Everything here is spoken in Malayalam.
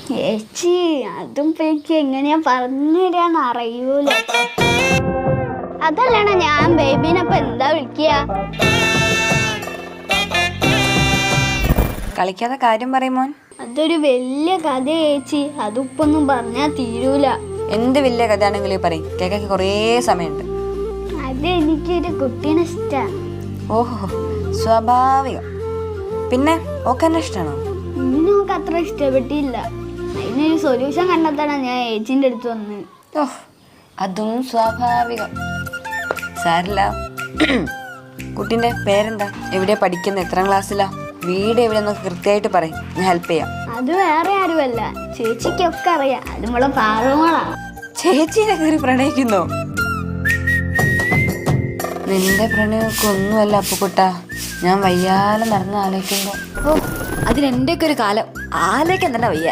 ചേച്ചി അതും എനിക്ക് എങ്ങനെയാ പറഞ്ഞുതരാന്ന് അറിയൂല. അതല്ലണ ഞാൻ ബേബീനപ്പൊ എന്താ വിളിക്കുക? കളിക്കാതെ കാര്യം പറയുമോൻ. അതൊരു വലിയ കഥ ചേച്ചി, അതിപ്പൊന്നും പറഞ്ഞാ തീരൂല. എന്ത് വലിയ കഥയാണെങ്കിലും പറയും, കേൾക്കാൻ കുറേ സമയമുണ്ട്. അതെനിക്കൊരു കുട്ടീനെ ഇഷ്ടാ. ഓഹോ, സ്വാഭാവികം. പിന്നെ ഓക്കെ എന്നെ ഇഷ്ടമാണോ? ഇന്നോക്ക് അത്ര ഇഷ്ടപ്പെട്ടില്ല. അതിനൊരു സൊല്യൂഷൻ കണ്ടെത്താനാ ഞാൻ ഏച്ചിന്റെ അടുത്ത് വന്ന്. ഓഹ്, അതും സ്വാഭാവികം. സാരില്ല. കുട്ടീൻ്റെ പേരെന്താ? എവിടെയാ പഠിക്കുന്നത്? എത്രാം ക്ലാസ്സിലാ? വീട് എവിടെയെന്നൊക്കെ കൃത്യമായിട്ട് പറയും, ഞാൻ ഹെൽപ്പ് ചെയ്യാം. അത് വേറെ ആരുമല്ല, ചേച്ചിക്കൊക്കെ അറിയാം. അത് നമ്മളെ പാറുമോളാ. ചേച്ചീനെ കയറി പ്രണയിക്കുന്നോ? നിന്റെ പ്രണയമൊക്കെ ഒന്നുമല്ല അപ്പുക്കുട്ടാ. ഞാൻ വയ്യാലെ നടന്ന് ആലോചിക്കുമ്പോ, ഓ അതിനെന്റെയൊക്കെ ഒരു കാലം ആലോചിക്കാൻ തന്നെ വയ്യ.